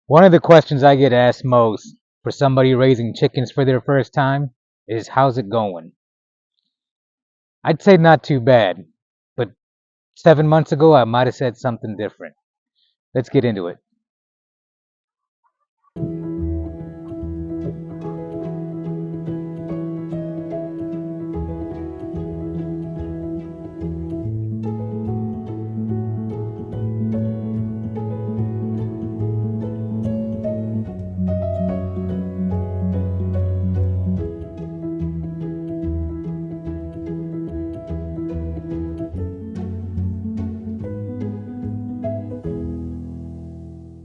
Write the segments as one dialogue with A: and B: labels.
A: One of the questions I get asked most for somebody raising chickens for their first time is how's it going? I'd say not too bad, but 7 months ago I might have said something different. Let's get into it.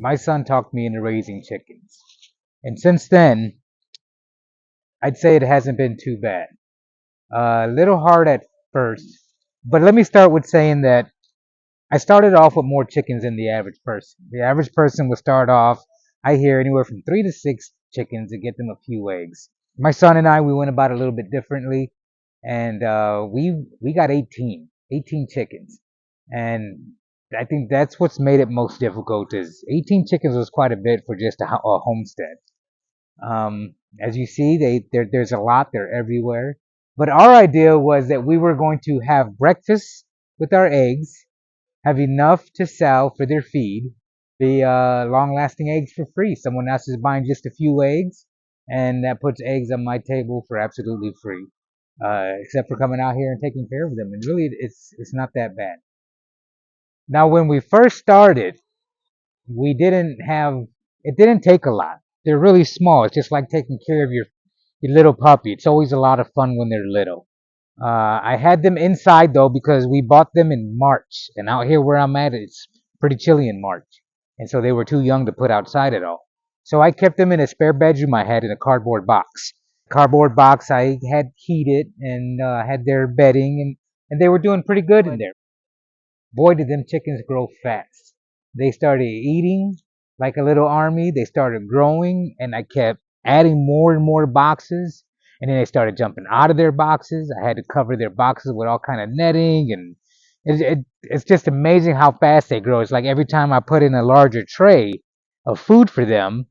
A: My son talked me into raising chickens. And since then, I'd say it hasn't been too bad. A little hard at first, but let me start with saying that I started off with more chickens than the average person. The average person would start off, I hear, anywhere from 3 to 6 chickens to get them a few eggs. My son and I, we went about it a little bit differently, and we got 18 chickens, and I think that's what's made it most difficult. Is 18 chickens was quite a bit for just a homestead. As you see, there's a lot. They're everywhere. But our idea was that we were going to have breakfast with our eggs, have enough to sell for their feed, the long-lasting eggs for free. Someone else is buying just a few eggs, and that puts eggs on my table for absolutely free, except for coming out here and taking care of them. And really, it's not that bad. Now, when we first started, we didn't have. It didn't take a lot. They're really small. It's just like taking care of your little puppy. It's always a lot of fun when they're little. I had them inside though because we bought them in March, and out here where I'm at, it's pretty chilly in March, and so they were too young to put outside at all. So I kept them in a spare bedroom I had in a cardboard box. Cardboard box I had heated and had their bedding, and they were doing pretty good in there. Boy, did them chickens grow fast. They started eating like a little army. They started growing, and I kept adding more and more boxes. And then they started jumping out of their boxes. I had to cover their boxes with all kind of netting, and it's just amazing how fast they grow. It's like every time I put in a larger tray of food for them,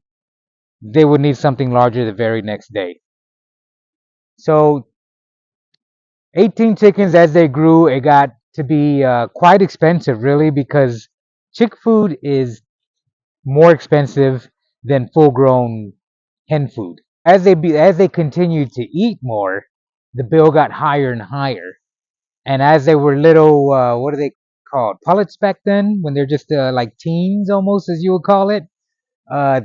A: they would need something larger the very next day. So 18 chickens as they grew, it got to be quite expensive, really, because chick food is more expensive than full-grown hen food. As they continued to eat more, the bill got higher and higher. And as they were little, what are they called? Pullets back then, when they're just like teens, almost as you would call it.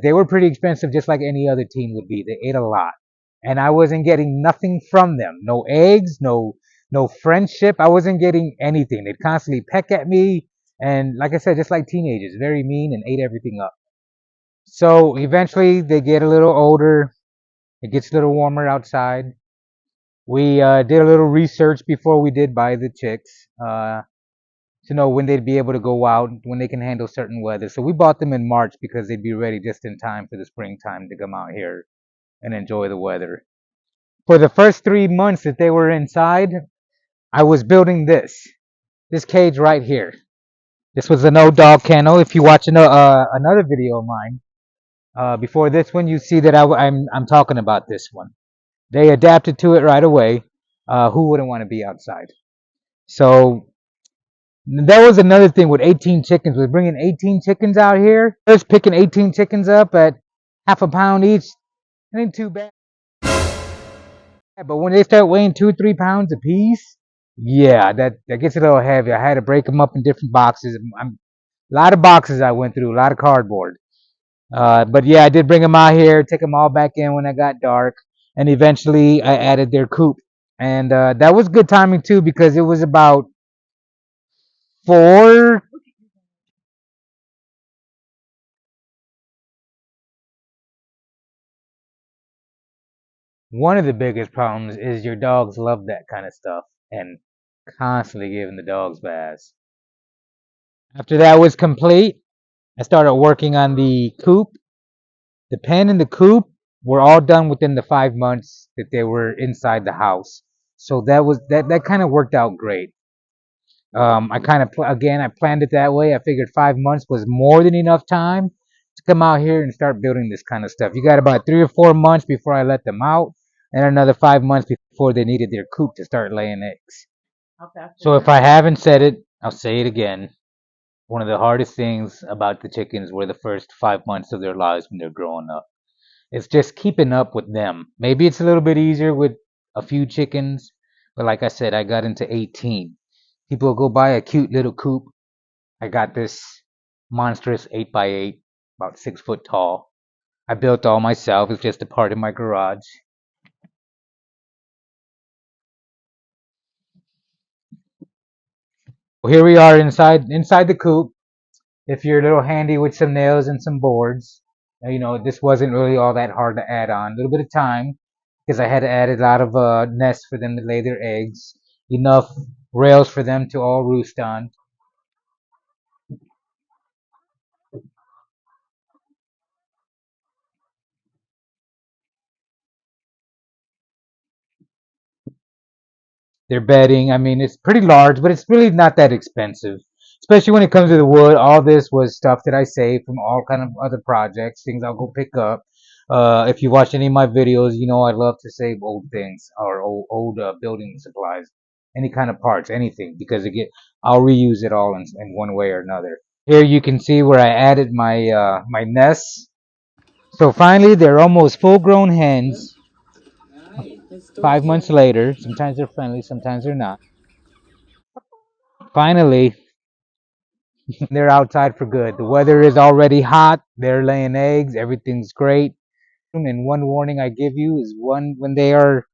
A: They were pretty expensive, just like any other teen would be. They ate a lot, and I wasn't getting nothing from them. No eggs, no friendship. I wasn't getting anything. They'd constantly peck at me, and like I said, just like teenagers, very mean and ate everything up. So eventually, they get a little older. It gets a little warmer outside. We did a little research before we did buy the chicks to know when they'd be able to go out, when they can handle certain weather. So we bought them in March because they'd be ready just in time for the springtime to come out here and enjoy the weather. For the first 3 months that they were inside, I was building this cage right here. This was a no dog kennel. If you watch another video of mine before this one, you see that I'm talking about this one. They adapted to it right away. Who wouldn't want to be outside? So that was another thing with 18 chickens. Was bringing 18 chickens out here. Just picking 18 chickens up at half a pound each. It ain't too bad. But when they start weighing 2 or 3 pounds a piece, yeah, that gets a little heavy. I had to break them up in different boxes. A lot of boxes I went through, a lot of cardboard. But yeah, I did bring them out here, take them all back in when it got dark, and eventually I added their coop. And that was good timing too because it was about four. One of the biggest problems is your dogs love that kind of stuff and constantly giving the dogs baths. After that was complete, I started working on the coop. The pen and the coop were all done within the 5 months that they were inside the house. So that kind of worked out great. I kind of again I planned it that way. I figured 5 months was more than enough time to come out here and start building this kind of stuff. You got about 3 or 4 months before I let them out, and another 5 months before they needed their coop to start laying eggs. So if I haven't said it, I'll say it again. One of the hardest things about the chickens were the first 5 months of their lives when they're growing up. It's just keeping up with them. Maybe it's a little bit easier with a few chickens, but like I said, I got into 18. People go buy a cute little coop. I got this monstrous 8x8, about 6 foot tall. I built all myself. It's just a part in my garage. Well, here we are inside the coop. If you're a little handy with some nails and some boards, this wasn't really all that hard to add on. A little bit of time because I had to add a lot of nests for them to lay their eggs, enough rails for them to all roost on. Their bedding, I mean, it's pretty large, but it's really not that expensive. Especially when it comes to the wood. All this was stuff that I saved from all kind of other projects, things I'll go pick up. If you watch any of my videos, you know I love to save old things or old building supplies, any kind of parts, anything, because I'll reuse it all in one way or another. Here you can see where I added my nests. So finally, they're almost full-grown hens. 5 months later, sometimes they're friendly, sometimes they're not. Finally, they're outside for good. The weather is already hot. They're laying eggs. Everything's great. And one warning I give you is when they are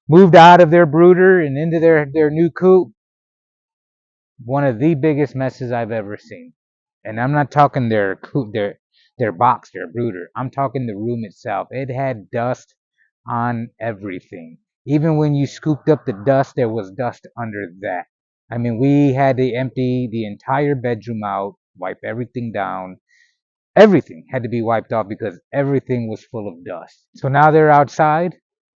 A: moved out of their brooder and into their new coop, one of the biggest messes I've ever seen. And I'm not talking their coop, their box, their brooder. I'm talking the room itself. It had dust on everything. Even when you scooped up the dust, there was dust under that. I mean, we had to empty the entire bedroom out, wipe everything down. Everything had to be wiped off because everything was full of dust. So now they're outside,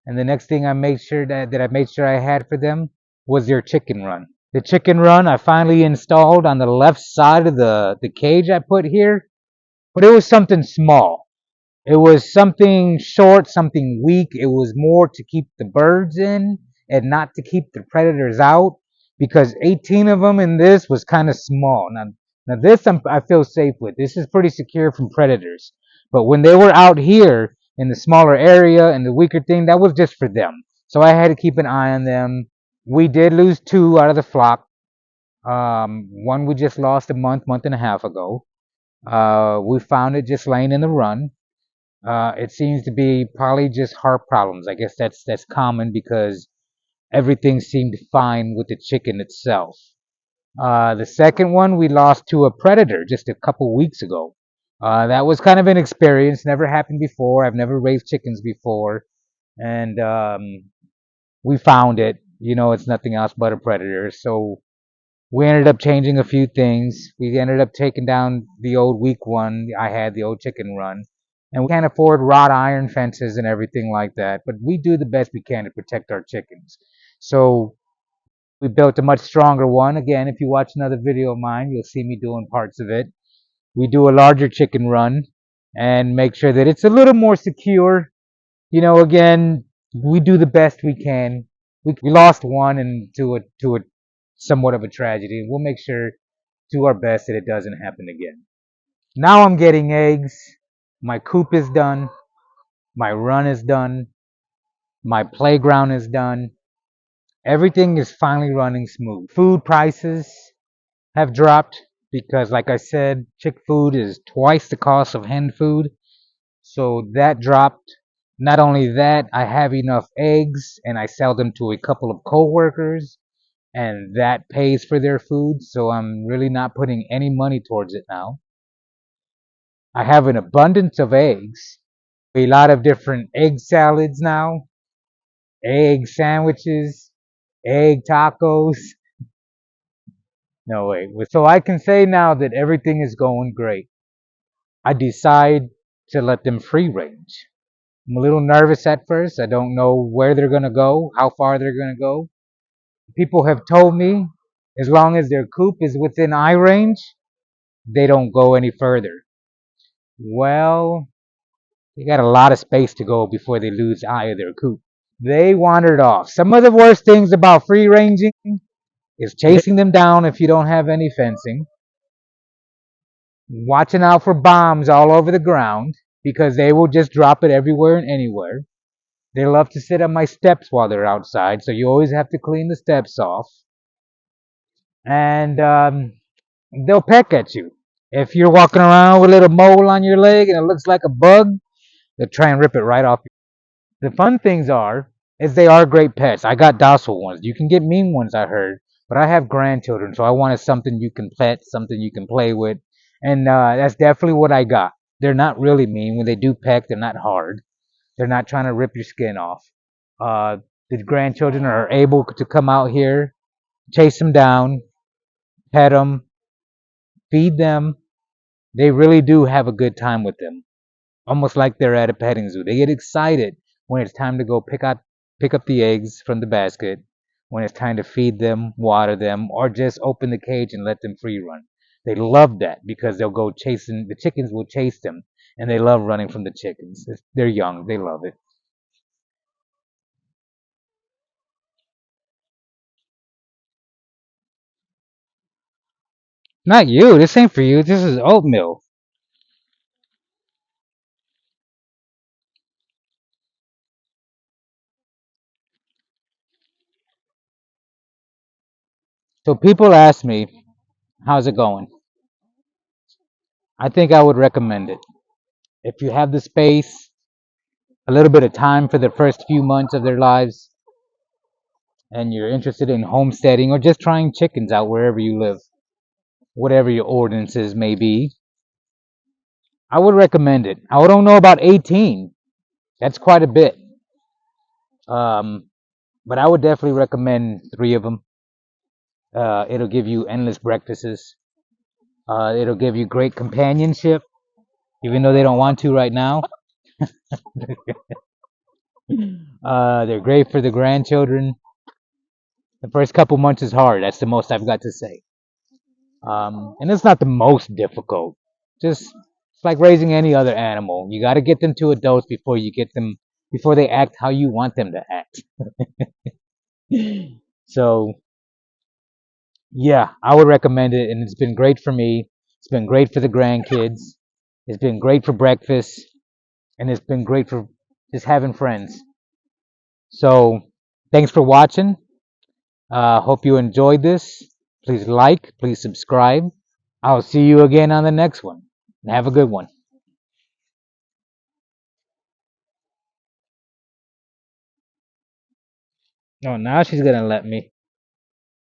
A: and the next thing I made sure that I made sure I had for them was their chicken run. The chicken run I finally installed on the left side of the cage I put here, but it was something small. It was something short, something weak. It was more to keep the birds in and not to keep the predators out because 18 of them in this was kind of small. Now this I feel safe with. This is pretty secure from predators. But when they were out here in the smaller area and the weaker thing, that was just for them. So I had to keep an eye on them. We did lose two out of the flock. One we just lost a month and a half ago. We found it just laying in the run. It seems to be probably just heart problems. I guess that's common because everything seemed fine with the chicken itself. The second one we lost to a predator just a couple weeks ago. That was kind of an experience. Never happened before. I've never raised chickens before, and we found it. It's nothing else but a predator. So we ended up changing a few things. We ended up taking down the old weak one. I had the old chicken run. And we can't afford wrought iron fences and everything like that, but we do the best we can to protect our chickens. So we built a much stronger one. Again, if you watch another video of mine, you'll see me doing parts of it. We do a larger chicken run and make sure that it's a little more secure. Again, we do the best we can. We lost one and to a somewhat of a tragedy. We'll make sure do our best that it doesn't happen again. Now I'm getting eggs. My coop is done. My run is done. My playground is done. Everything is finally running smooth. Food prices have dropped because, like I said, chick food is twice the cost of hen food. So that dropped. Not only that, I have enough eggs and I sell them to a couple of coworkers and that pays for their food. So I'm really not putting any money towards it now. I have an abundance of eggs. A lot of different egg salads now, egg sandwiches, egg tacos. No way. So I can say now that everything is going great. I decide to let them free range. I'm a little nervous at first. I don't know where they're going to go, how far they're going to go. People have told me as long as their coop is within eye range, they don't go any further. Well, they got a lot of space to go before they lose eye of their coop. They wandered off. Some of the worst things about free ranging is chasing them down if you don't have any fencing, watching out for bombs all over the ground because they will just drop it everywhere and anywhere. They love to sit on my steps while they're outside, so you always have to clean the steps off. And they'll peck at you. If you're walking around with a little mole on your leg and it looks like a bug, they'll try and rip it right off. The fun things are, is they are great pets. I got docile ones. You can get mean ones, I heard, but I have grandchildren, so I wanted something you can pet, something you can play with, and that's definitely what I got. They're not really mean. When they do peck, they're not hard. They're not trying to rip your skin off. Uh, the grandchildren are able to come out here, chase them down, pet them, feed them. They really do have a good time with them, almost like they're at a petting zoo. They get excited when it's time to go pick up the eggs from the basket, when it's time to feed them, water them, or just open the cage and let them free run. They love that because they'll go chasing the chickens will chase them and they love running from the chickens. They're young, they love it. Not you, this ain't for you. This is oatmeal. So people ask me, how's it going? I think I would recommend it. If you have the space, a little bit of time for the first few months of their lives, and you're interested in homesteading or just trying chickens out wherever you live, whatever your ordinances may be, I would recommend it. I don't know about 18. That's quite a bit. Um, but I would definitely recommend three of them. It'll give you endless breakfasts. It'll give you great companionship, even though they don't want to right now. They're great for the grandchildren. The first couple months is hard. That's the most I've got to say. And it's not the most difficult. Just it's like raising any other animal. You got to get them to adults before they act how you want them to act. So yeah, I would recommend it, and it's been great for me. It's been great for the grandkids. It's been great for breakfast, and it's been great for just having friends. So thanks for watching. Hope you enjoyed this. Please like, please subscribe. I'll see you again on the next one. And have a good one. Oh, now she's gonna let me.